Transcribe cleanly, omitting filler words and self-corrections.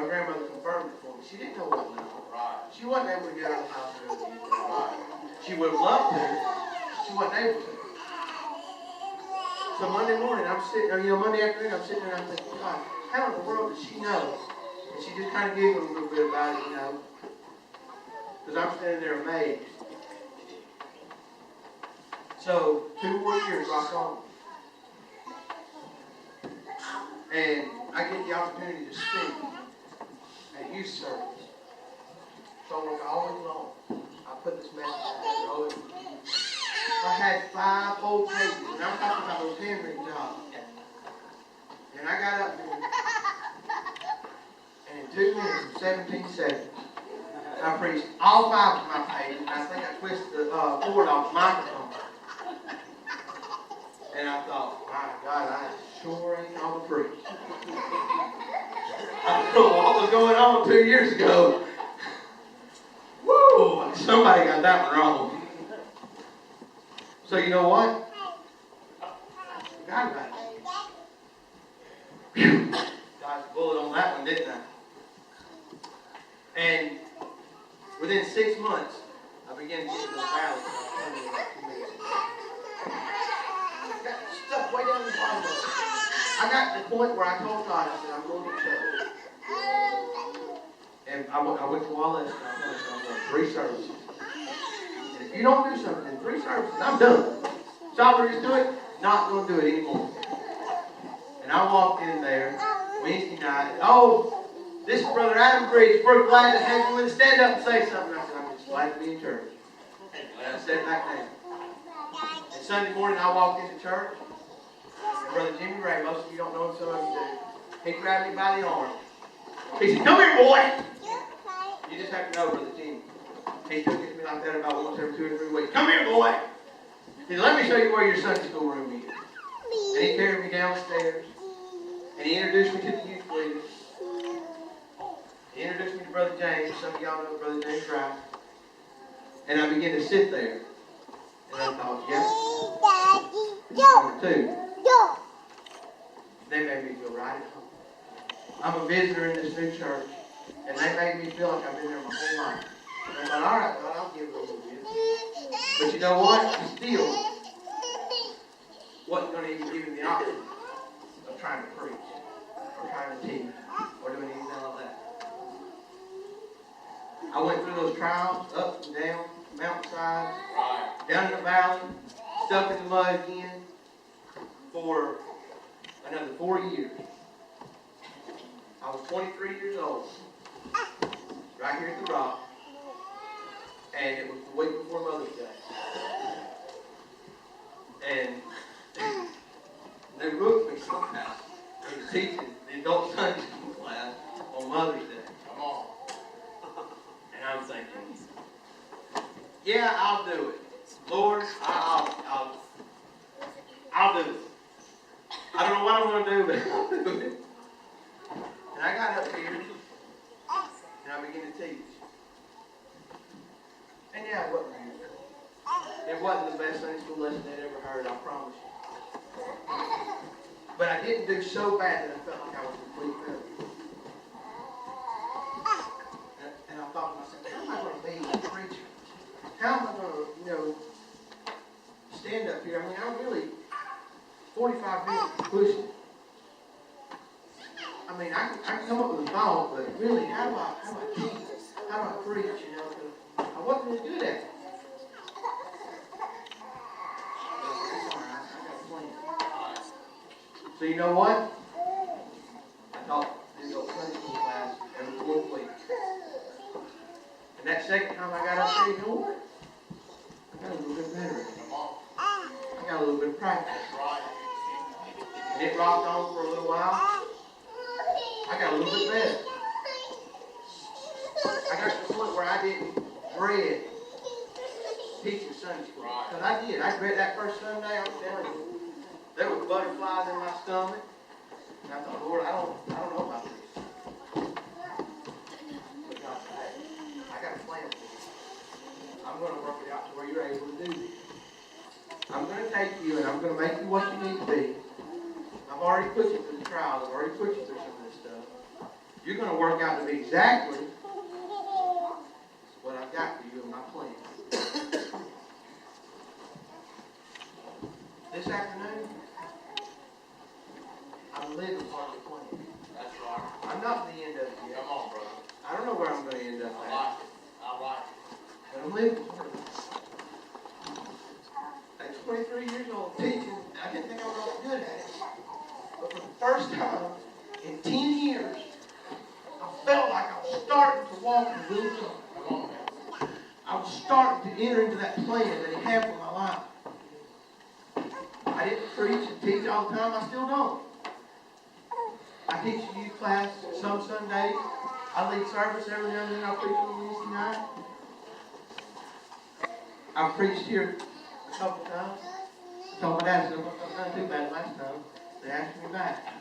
grandmother confirmed it for me. She didn't know what went on. Right. She wasn't able to get out of the house and go to the right. She would have loved to. She wasn't able to. So Monday morning, I'm sitting, Monday afternoon, I'm sitting there and I'm thinking, God, how in the world does she know? And she just kind of giggled a little bit about it, because I'm standing there amazed. So 2 more years rock on. And I get the opportunity to speak at youth service. So all week long, I put this message together. I had 5 whole pages, and I'm talking about those handwritten jobs. And I got up there, and in 2 minutes and 17 seconds, I preached all 5 of my pages, and I think I twisted the cord off the microphone. And I thought, my God, I sure ain't gonna preach. I don't know what was going on 2 years ago. Woo! Somebody got that one wrong. So you know what? I forgot about it. Phew. Dodged a bullet on that one, didn't I? And within 6 months, I began to get to those valleys. Stuff way down the bottom of it. I got to the point where I told God, I said, I'm going to church. And I went to Wallace, and I said, I'm going to 3 services. And if you don't do something in 3 services, I'm done. Stop there, just do it. Not going to do it anymore. And I walked in there Wednesday night. Oh, this is Brother Adam Bridges. We're glad to have you with us. Stand up and say something. I said, I'm just glad to be in church. And I said it back then. And Sunday morning, I walked into church. And Brother Jimmy Ray, most of you don't know him, some of you do. He grabbed me by the arm. He said, come here, boy. You just have to know, Brother Jimmy. He took it to me like that about once every 2 or 3 weeks. Come here, boy. He said, let me show you where your Sunday school room is. And he carried me downstairs. And he introduced me to the youth leaders. He introduced me to Brother James. Some of y'all know Brother James Wright. And I began to sit there. And I thought, yeah. Number 2. They made me feel right at home. I'm a visitor in this new church. And they made me feel like I've been there my whole life. And I thought, all right, God, I'll give it a little bit. But you know what? I still wasn't going to even give him the option of trying to preach or trying to teach or doing anything like that. I went through those trials, up and down, mountainside, down in the valley, stuck in the mud again for another 4 years. I was 23 years old, right here at the Rock, and it was the week before Mother's Day. And they wrote me somehow. They was teaching the adult Sunday school class on Mother's Day. Come on. And I'm thinking, yeah, I'll do it. Lord, I'll do it. I don't know what I'm going to do, but I'll do it. And I got up here, and I began to teach. And yeah, it wasn't beautiful. It wasn't the best Sunday school lesson they'd ever heard, I promise you. But I didn't do so bad that I felt like I was a complete failure. And I thought to myself, how am I going to be a preacher? How am I going to, stand up here? I mean, I'm really 45 minutes pushing. I mean, I can come up with a thought, but really, how do I teach? How do I preach? I wasn't really good at it. So you know what? I taught this old Sunday school class every 4th week. And that second time I got up there, you know what? I got a little bit better at it. I got a little bit of practice. And it rocked on for a little while. I got a little bit better. I got to the point where I didn't dread teaching Sunday school. Because I did. I read that first Sunday, I was telling you. There were butterflies in my stomach. And I thought, Lord, I don't know about this. But God said, hey, I got a plan for you. I'm going to work it out to where you're able to do this. I'm going to take you and I'm going to make you what you need to be. I've already put you through the trials. I've already put you through some of this stuff. You're going to work out to be exactly what I've got for you in my plan. This afternoon, I'm living part of the plan. That's right. I'm not at the end of it yet. Come on, brother. I don't know where I'm going to end up I at. like it. I like it. But I'm living part of it. At 23 years old, teaching, I didn't think I was all good at it. But for the first time in 10 years, I felt like I was starting to walk in the will of God. Come on now. I was starting to enter into that plan that He had for my life. I didn't preach and teach all the time. I still don't. I teach a youth class some Sundays. I lead service every now and then. I preach on Wednesday night. I've preached here a couple times. I told my dad, I said, I'm not too bad last time. They asked me back.